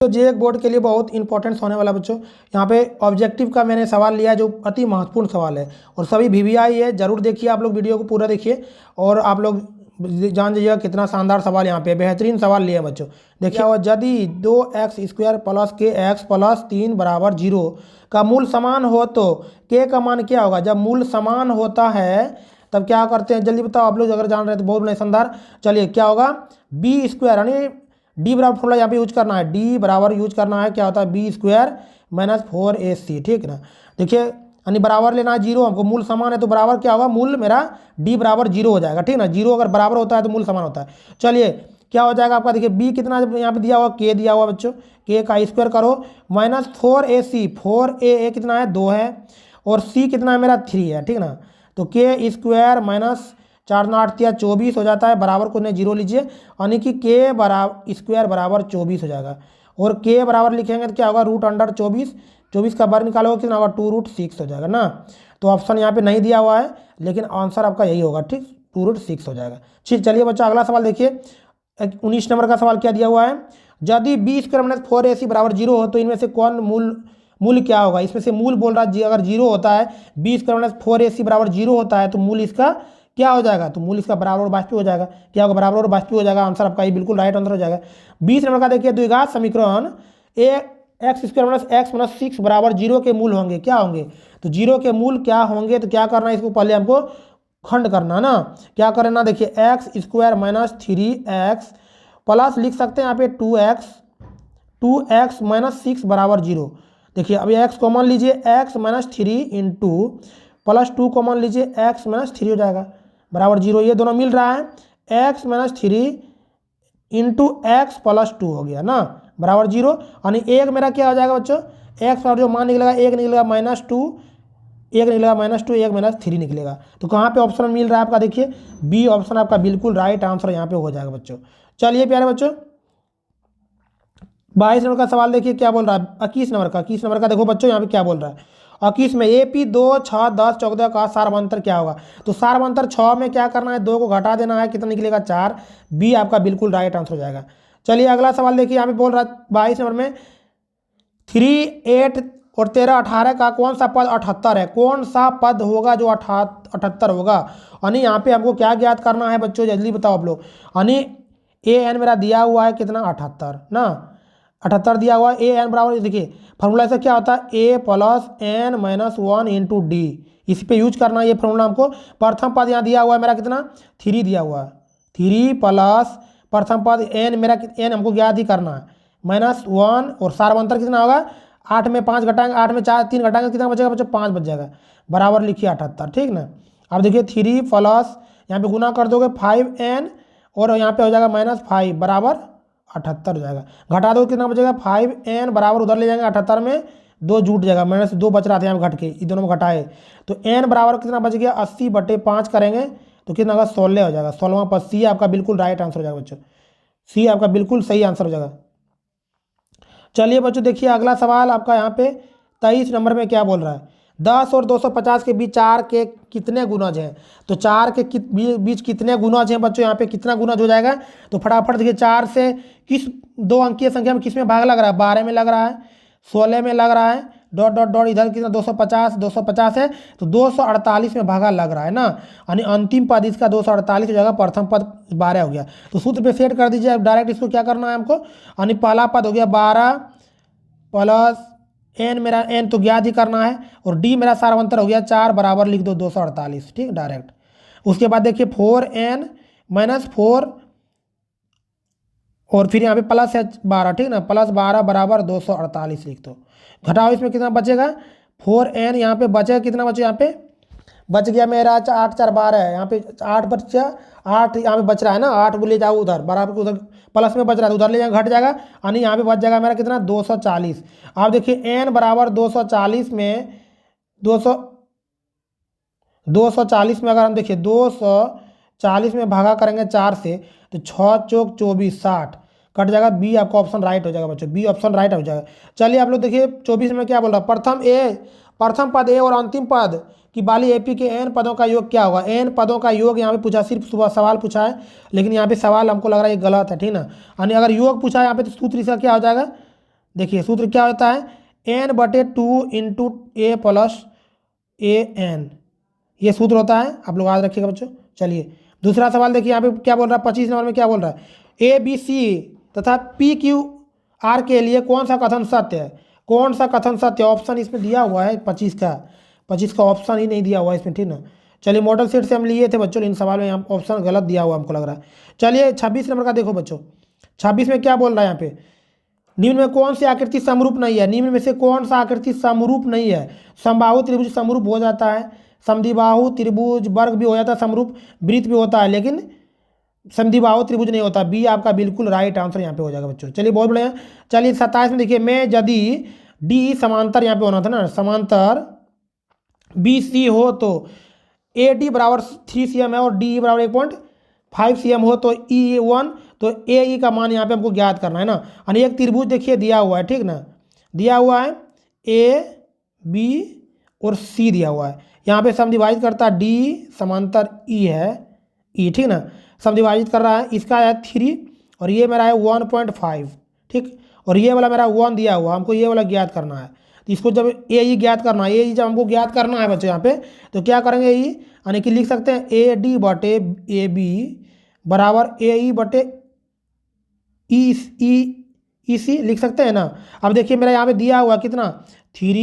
तो जे बोर्ड के लिए बहुत इंपॉर्टेंट होने वाला बच्चों, यहाँ पे ऑब्जेक्टिव का मैंने सवाल लिया जो अति महत्वपूर्ण सवाल है और सभी VVI है। जरूर देखिए, आप लोग वीडियो को पूरा देखिए और आप लोग जान लीजिएगा कितना शानदार सवाल यहाँ पे बेहतरीन सवाल लिया है बच्चों। देखिए, और यदि 2x² प्लस kx प्लस 3 बराबर 0 का मूल समान हो तो k का मान क्या होगा। जब मूल समान होता है तब क्या करते हैं, जल्दी बताओ आप लोग अगर जान रहे हैं तो बहुत बड़ा शानदार। चलिए, क्या होगा, b² यानी डी बराबर फॉर्मूला यहाँ पे यूज करना है, डी बराबर यूज करना है, क्या होता है b² माइनस 4ac, ठीक है ना। देखिए, यानी बराबर लेना है 0, हमको मूल समान है तो बराबर क्या होगा, मूल मेरा d बराबर 0 हो जाएगा, ठीक है ना। 0 अगर बराबर होता है तो मूल समान होता है। चलिए, क्या हो जाएगा आपका, देखिए b कितना यहाँ पे दिया हुआ, k दिया हुआ बच्चों, k का स्क्वायर करो माइनस 4ac, 4a कितना है 2 है और c कितना है मेरा 3 है, ठीक है ना। तो k² माइनस 4 9 8 24 हो जाता है, बराबर को नहीं 0 लीजिए, यानी कि k बराबर स्क्वायर बराबर 24 हो जाएगा। और k बराबर लिखेंगे तो क्या होगा, √24, 24 का वर्ग निकालोगे कितना होगा, 2√6 हो जाएगा ना। तो ऑप्शन यहाँ पे नहीं दिया हुआ है लेकिन आंसर आपका यही होगा, ठीक, 2√6 हो जाएगा। ठीक, चलिए बच्चा अगला सवाल देखिए, 19 नंबर का सवाल क्या दिया हुआ है, यदि b² माइनस 4ac बराबर 0 हो तो इनमें से कौन मूल क्या होगा। इसमें से मूल बोल रहा है अगर 0 होता है, b² माइनस 4ac बराबर 0 होता है तो मूल इसका क्या हो जाएगा, तो मूल इसका बराबर और वास्तविक हो जाएगा। क्या होगा, बराबर और वास्तविक हो जाएगा। आंसर आपका ये बिल्कुल राइट आंसर हो जाएगा। 20 नंबर का देखिए, द्विघात समीकरण x² माइनस x माइनस 6 बराबर 0 के मूल होंगे, क्या होंगे, तो 0 के मूल क्या होंगे, तो क्या करना है, इसको पहले हमको खंड करना ना। क्या करना, देखिए x² माइनस 3x प्लस लिख सकते हैं यहाँ पे 2x माइनस 6 बराबर 0। देखिए अभी x कॉमन लीजिए, x minus 3 into plus 2 common लीजिए, x माइनस 3 हो जाएगा बराबर 0। ये दोनों मिल रहा है, x minus 3 into x plus 2 हो गया ना बराबर 0। यानी एक मेरा क्या हो जाएगा बच्चों, x और जो मान निकलेगा, एक निकलेगा -2, एक निकलेगा -2, एक -3 निकलेगा। तो कहाँ पे ऑप्शन मिल रहा है आपका, देखिए बी ऑप्शन आपका बिल्कुल राइट आंसर यहाँ पे हो जाएगा बच्चों। चलिए प्यारे बच्चों, 22 नंबर का सवाल देखिए क्या बोल रहा है, 21 नंबर का देखो बच्चों यहाँ पे क्या बोल रहा है। 21 में AP 2 6 10 14 का सारवंतर क्या होगा। तो सारवंतर 6 में क्या करना है, 2 को घटा देना है, कितना निकलेगा 4। बी आपका बिल्कुल राइट आंसर हो जाएगा। चलिए अगला सवाल देखिए, यहाँ पे बोल रहा है 22 नंबर में 3 8 और 13 18 का कौन सा पद 78 है। कौन सा पद होगा जो 78 होगा। यानी यहाँ पे हमको क्या ज्ञात करना है बच्चों, जल्दी बताओ आप लोग। यानी an मेरा दिया हुआ है कितना 78 ना, 78 दिया हुआ है। an बराबर, देखिए फॉर्मूला से क्या होता है, a plus n minus 1 into D, इसी पे यूज करना है ये फॉर्मूला हमको। प्रथम पद यहाँ दिया हुआ है मेरा कितना 3 दिया हुआ है, 3 प्लस प्रथम पद n मेरा n हमको ज्ञात ही करना है -1 और सारवंतर कितना होगा, 8 में 5 घटाएंगे, 8 में 4 3 घटाएंगे, कितना बचेगा बच्चों 5 बच जाएगा, बराबर लिखिए 78, ठीक ना। अब देखिए 3 प्लस यहाँ पे गुना कर दोगे 5n और यहाँ पे हो जाएगा -5 बराबर 78 हो जाएगा। घटा दो कितना बचेगा 5n बराबर उधर ले जाएंगे 78 में 2 जुट जाएगा, -2 बच रहा था यहाँ घट के, इन दोनों में घटाए तो n बराबर कितना बच गया 80/5 करेंगे तो कितना होगा 16 हो जाएगा। 16वां पद सी आपका बिल्कुल राइट आंसर हो जाएगा बच्चों, सी आपका बिल्कुल सही आंसर हो जाएगा। चलिए बच्चों देखिए अगला सवाल आपका यहाँ पे 23 नंबर में क्या बोल रहा है, 10 और 250 के बीच 4 के कितने गुणज हैं। तो 4 के बीच कितने गुणज हैं बच्चों, यहाँ पे कितना गुणज हो जाएगा। तो फटाफट देखिए 4 से किस 2 अंकीय संख्या में किस में भाग लग रहा है, 12 में लग रहा है, 16 में लग रहा है, डॉट डॉट डॉट इधर कितना 250 है तो 248 में भागा लग रहा है ना। यानी अंतिम पद इसका 248 हो जाएगा, प्रथम पद 12 हो गया। तो सूत्र पे सेट कर दीजिए डायरेक्ट, इसको क्या करना है हमको, यानी पहला पद हो गया 12 प्लस n मेरा n तो ज्ञात ही करना है और d मेरा सारवंतर हो गया 4 बराबर लिख दो 248, ठीक डायरेक्ट। उसके बाद देखिए 4n माइनस 4 और फिर यहाँ पे प्लस है 12, ठीक ना, प्लस 12 बराबर 248 लिख दो। घटाओ इसमें कितना बचेगा 4n, यहाँ पे बचेगा कितना बचे, यहाँ पे बच गया मेरा 8 4 12 है, यहाँ पे 8 बचा 8 यहाँ पे बच रहा है ना, 8 ले जाओ उधर बराबर उधर प्लस में बच रहा है उधर ले जाएगा घट जाएगा, यानी यहाँ पे बच जाएगा मेरा कितना 240। अब देखिए n बराबर 240 में 240 में अगर हम देखिए 240 में भागा करेंगे 4 से तो 6 चौक 24 60 कट जाएगा, बी आपका ऑप्शन राइट हो जाएगा बच्चों, बी ऑप्शन राइट हो जाएगा। चलिए आप लोग देखिए 24 में क्या बोल रहा है, प्रथम पद ए और अंतिम पद की बाली एपी के n पदों का योग क्या होगा। n पदों का योग यहाँ पे पूछा, सिर्फ सुबह सवाल पूछा है लेकिन यहाँ पे सवाल हमको लग रहा है ये गलत है, ठीक ना। यानी अगर योग पूछा है यहाँ पे तो सूत्र इसका क्या हो जाएगा, देखिए सूत्र क्या होता है, n/2 into A plus A N, ये सूत्र होता है, आप लोग याद रखिएगा बच्चों। चलिए दूसरा सवाल देखिए, यहाँ पे क्या बोल रहा है 25 नंबर में, क्या बोल रहा है, ए बी सी तथा पी क्यू आर के लिए कौन सा कथन सत्य है, कौन सा कथन सत्य, ऑप्शन इसमें दिया हुआ है 25 का ऑप्शन ही नहीं दिया हुआ है इसमें, ठीक ना। चलिए मॉडल सेट से हम लिए थे बच्चों, इन सवाल में यहाँ ऑप्शन गलत दिया हुआ हमको लग रहा है। चलिए 26 नंबर का देखो बच्चों, 26 में क्या बोल रहा है यहाँ पे, निम्न में कौन सी आकृति समरूप नहीं है, निम्न में से कौन सा आकृति समरूप नहीं है। समबाहु त्रिभुज समरूप हो जाता है, समद्विबाहु त्रिभुज वर्ग भी हो जाता है समरूप, वृत्त भी होता है, लेकिन समद्विबाहु त्रिभुज नहीं होता। बी आपका बिल्कुल राइट आंसर यहाँ पे हो जाएगा बच्चों। चलिए बहुत बढ़िया। चलिए 27 में देखिए, मैं यदि डी समांतर यहाँ पे होना था ना, समांतर बी सी हो तो ए डी बराबर 3 cm है और डी बराबर 1.5 cm हो तो ई 1, तो ए ई का मान यहाँ पे हमको ज्ञात करना है ना। यानी एक त्रिभुज देखिए दिया हुआ है, ठीक ना, दिया हुआ है ए बी और सी दिया हुआ है, यहाँ पे समद्विभाजित करता है डी समांतर ई है, ई, ठीक ना, समद्विभाजित कर रहा है, इसका है 3 और ये मेरा है 1.5, ठीक, और ये वाला मेरा 1 दिया हुआ, हमको ये वाला ज्ञात करना है। तो इसको जब ए ई ज्ञात करना है, ए ई जब हमको ज्ञात करना है बच्चों यहाँ पे, तो क्या करेंगे, ई यानी कि लिख सकते हैं ए डी बटे ए बी बराबर ए ई बटे ई सी लिख सकते हैं ना। अब देखिए मेरा यहाँ पे दिया हुआ कितना 3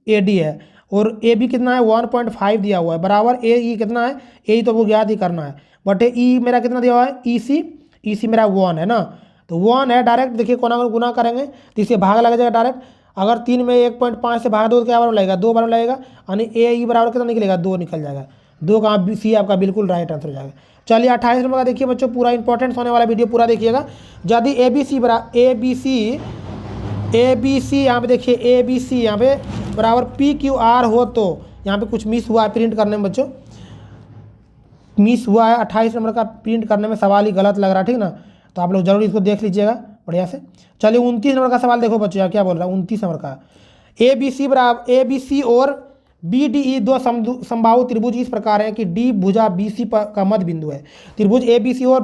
ए डी है और ए बी कितना है 1.5 दिया हुआ है, बराबर ए ई कितना है, ए ई तो वो ज्ञात ही करना है, बटे ई मेरा कितना दिया हुआ है, ई सी मेरा 1 है ना, तो 1 है, डायरेक्ट देखिए कोना में गुना करेंगे तो इससे भाग लग जाएगा डायरेक्ट। अगर 3 में 1.5 से भाग दो तो क्या बराबर लगेगा, 2 बराबर लगेगा, यानी ए ई बराबर कितना निकलेगा, 2 निकल जाएगा, 2 का सी आपका बिल्कुल राइट आंसर हो जाएगा। चलिए 28 नंबर का देखिए बच्चों, पूरा इंपॉर्टेंट होने वाला वीडियो पूरा देखिएगा। यदि ए बी सी यहाँ पे देखिए ए बी सी यहाँ पे बराबर पी क्यू आर हो तो, यहाँ पे कुछ मिस हुआ है प्रिंट करने में बच्चों, मिस हुआ है 28 नंबर का प्रिंट करने में, सवाल ही गलत लग रहा है, ठीक ना, तो आप लोग जरूर इसको देख लीजिएगा बढ़िया से। चलिए 29 नंबर का सवाल देखो बच्चों, यहाँ क्या बोल रहा है 29 नंबर का, ए बी सी और बी डी ई दो समबाहु त्रिभुज इस प्रकार है कि डी भुजा बी सी का मध्य बिंदु है। त्रिभुज ए बी सी और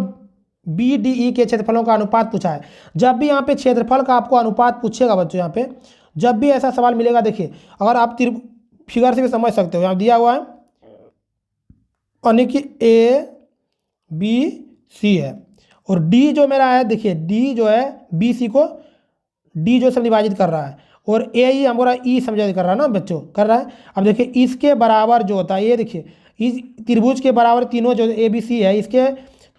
बी डी ई के क्षेत्रफलों का अनुपात पूछा है। जब भी यहाँ पे क्षेत्रफल का आपको अनुपात पूछेगा बच्चों, यहाँ पे जब भी ऐसा सवाल मिलेगा, देखिए अगर आप फिगर से भी समझ सकते हो, यहाँ दिया हुआ है यानी कि ए बी सी है और डी जो मेरा है, देखिए डी जो है बी सी को डी जो समविभाजित कर रहा है और ए ई हमारा ई समझाइज कर रहा है ना बच्चों, कर रहा है। अब देखिए इसके बराबर जो होता है, ये देखिए इस त्रिभुज के बराबर तीनों जो ए बी सी है, इसके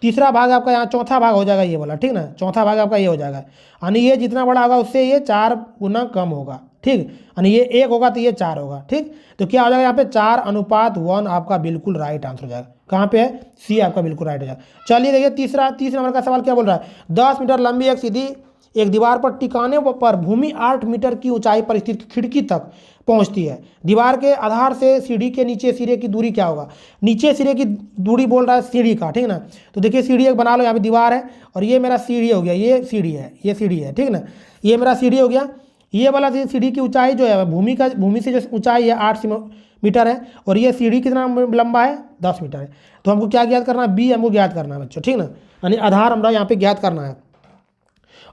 तीसरा भाग आपका यहाँ चौथा भाग हो जाएगा ये वाला, ठीक ना, चौथा भाग आपका ये हो जाएगा, यानी ये जितना बड़ा होगा उससे ये 4 गुना कम होगा, ठीक, यानी ये 1 होगा तो ये 4 होगा, ठीक, तो क्या हो जाएगा यहाँ पे 4:1 आपका बिल्कुल राइट आंसर हो जाएगा। कहाँ पे है, सी आपका बिल्कुल राइट हो जाएगा। चलिए देखिए 30 नंबर का सवाल क्या बोल रहा है, 10 मीटर लंबी एक सीधी एक दीवार पर टिकाने पर भूमि 8 मीटर की ऊंचाई पर स्थित खिड़की तक पहुंचती है। दीवार के आधार से सीढ़ी के नीचे सिरे की दूरी क्या होगा, नीचे सिरे की दूरी बोल रहा है सीढ़ी का, ठीक ना, तो देखिए सीढ़ी एक बना लो, यहाँ पे दीवार है और ये मेरा सीढ़ी हो गया, ये सीढ़ी है, ठीक ना, ये मेरा सीढ़ी हो गया, ये वाला सीढ़ी की ऊंचाई जो है भूमि से जो ऊंचाई है 8 मीटर है और ये सीढ़ी कितना लंबा है 10 मीटर है। तो हमको क्या ज्ञात करना है, बी हमको ज्ञात करना है बच्चों, ठीक ना, यानी आधार हमारा यहाँ पे ज्ञात करना है,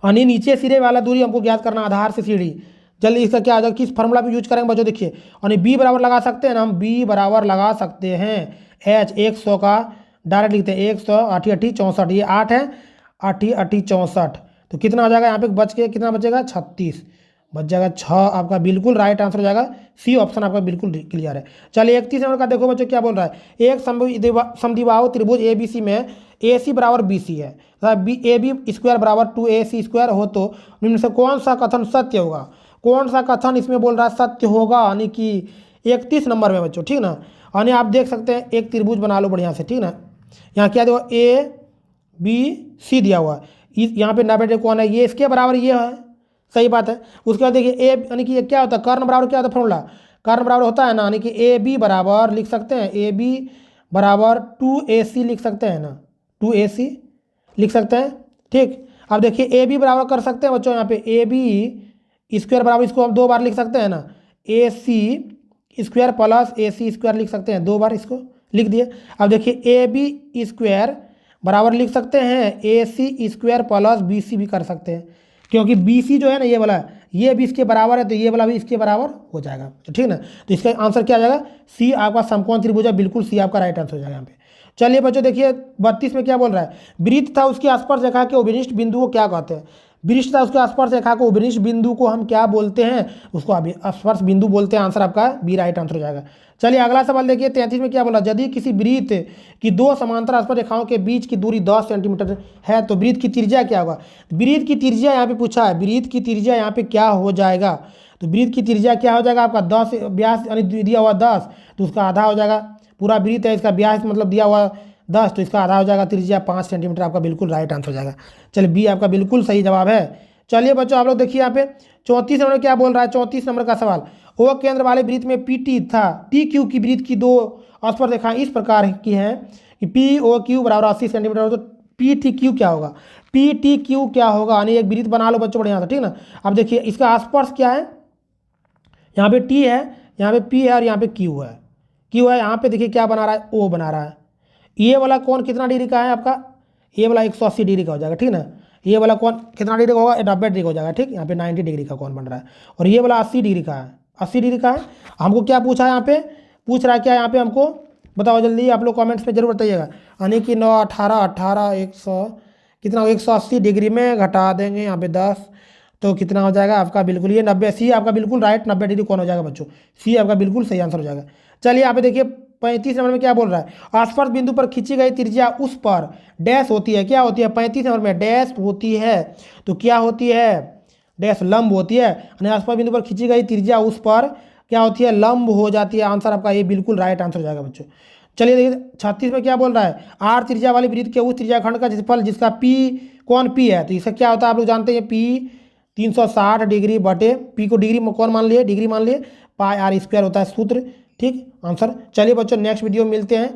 यानी नीचे सिरे वाला दूरी हमको ज्ञात करना आधार से सीढ़ी। जल्दी इसका क्या आ जाएगा, किस फार्मूला भी यूज करेंगे बच्चों, देखिए यानी बी बराबर लगा सकते हैं ना, हम बी बराबर लगा सकते हैं एच 100 का डायरेक्ट लिखते हैं 100 8 8 64, ये 8 है 8 8 64, तो कितना हो जाएगा यहाँ पे बच के कितना बचेगा 36 बच जाएगा, 6 आपका बिल्कुल राइट आंसर हो जाएगा, सी ऑप्शन आपका बिल्कुल क्लियर है। चलिए 31 नंबर का देखो बच्चों क्या बोल रहा है, एक समद्विबाहु त्रिभुज ए बी सी में ए सी बराबर बी सी है, ए बी स्क्वायर बराबर 2AC स्क्वायर हो तो निम्न से कौन सा कथन सत्य होगा, कौन सा कथन इसमें बोल रहा है सत्य होगा, यानी कि 31 नंबर में बच्चों, ठीक ना, यानी आप देख सकते हैं एक त्रिभुज बना लो बढ़िया से, ठीक ना, यहाँ क्या देखो ए बी सी दिया हुआ है, यहाँ पे 90 कौन है, ये इसके बराबर ये है, सही बात है। उसके बाद देखिए ए यानी कि ये क्या होता है, कर्ण बराबर क्या होता है फॉर्मूला, कर्ण बराबर होता है ना, यानी कि ए बी बराबर लिख सकते हैं, ए बी बराबर 2AC लिख सकते हैं ना, 2AC लिख सकते हैं, ठीक। अब देखिए ए बी बराबर कर सकते हैं बच्चों, यहाँ पे ए बी स्क्वायर बराबर इसको हम 2 बार लिख सकते हैं ना, AC square plus AC square लिख सकते हैं, 2 बार इसको लिख दिए। अब देखिए ए बी स्क्वायर बराबर लिख सकते हैं AC स्क्वायर प्लस BC भी कर सकते हैं, क्योंकि BC जो है ना ये वाला ये भी इसके बराबर है तो ये वाला भी इसके बराबर हो जाएगा, तो ठीक ना। तो इसका आंसर क्या आ जाएगा, सी आपका समकोण त्रिभुज है, बिल्कुल सी आपका राइट आंसर हो जाएगा यहाँ पे। चलिए बच्चों देखिए 32 में क्या बोल रहा है, वृत्त था उसके आसपास रेखा के उभयनिष्ठ बिंदु को क्या कहते हैं। वृत्त था उसके आसपास रेखा को उभयनिष्ठ बिंदु को हम क्या बोलते हैं, उसको अभी स्पर्श बिंदु बोलते हैं। आंसर आपका बी राइट आंसर हो जाएगा। चलिए अगला सवाल देखिए 33 में क्या बोला, यदि किसी वृत्त की दो समांतर स्पर्श रेखाओं के बीच की दूरी 10 सेंटीमीटर है तो वृत्त की त्रिज्या क्या होगा। वृत्त की त्रिज्या यहाँ पे पूछा है, वृत्त की त्रिज्या यहाँ पे क्या हो जाएगा, तो वृत्त की त्रिज्या क्या हो जाएगा आपका 10 व्यास यानी दिया हुआ 10 तो उसका आधा हो जाएगा। पूरा वृत्त है, इसका व्यास मतलब दिया हुआ 10 तो इसका आधा हो जाएगा, त्रिज्या 5 सेंटीमीटर आपका बिल्कुल राइट आंसर हो जाएगा। चलिए बी आपका बिल्कुल सही जवाब है। चलिए बच्चों आप लोग देखिए यहाँ पे 34 नंबर क्या बोल रहा है, 34 नंबर का सवाल, ओ केंद्र वाले वृत्त में पी टी था, टी क्यू की वृत्त की दो स्पर्श रेखाएं इस प्रकार की हैं कि पी ओ क्यू बराबर 80 सेंटीमीटर हो, तो पी टी क्यू क्या होगा, पी टी क्यू क्या होगा, यानी एक वृत्त बना लो बच्चों बढ़िया था, ठीक ना। अब देखिए इसका स्पर्श क्या है, यहाँ पे टी है, यहाँ पे पी है और यहाँ पे क्यू है, यहाँ पे देखिए क्या बना रहा है, ओ बना रहा है। ये वाला कौन कितना डिग्री का है आपका, ये वाला 180 डिग्री का हो जाएगा, ठीक ना। ये वाला कौन कितना डिग्री का होगा, 90 डिग्री का हो जाएगा, ठीक। यहाँ पे 90 डिग्री का कौन बन रहा है, और ये वाला 80 डिग्री का है, 80 डिग्री का है। हमको क्या पूछा है यहाँ पे, पूछ रहा है क्या यहाँ पे हमको, बताओ जल्दी आप लोग कमेंट्स में जरूर बताइएगा। यानी कि 9 18 18 100 कितना, 180 डिग्री में घटा देंगे यहाँ पे 10 तो कितना हो जाएगा आपका, बिल्कुल ये 90, सी आपका बिल्कुल राइट, 90 डिग्री कौन हो जाएगा बच्चों, सी आपका बिल्कुल सही आंसर हो जाएगा। चलिए यहाँ पे देखिए 35 नंबर में क्या बोल रहा है, स्पर्श बिंदु पर खींची गई त्रिज्या उस पर डैश होती है, क्या होती है 35 नंबर में डैश होती है, तो क्या होती है डैश लंब होती है, यानी स्पर्श बिंदु पर खींची गई त्रिज्या उस पर क्या होती है लंब हो जाती है। आंसर आपका ये बिल्कुल राइट आंसर हो जाएगा बच्चों। चलिए देखिए 36 में क्या बोल रहा है, आर त्रिज्या वाली वृत्त के उस त्रिज्या खंड का जिसफल जिसका पी कौन पी है, तो इसका क्या होता है आप लोग जानते हैं, पी 360 डिग्री बटे पी को डिग्री में कौन मान लिए, डिग्री मान लिए, पाई आर स्क्वायर होता है सूत्र, ठीक आंसर। चलिए बच्चों नेक्स्ट वीडियो में मिलते हैं।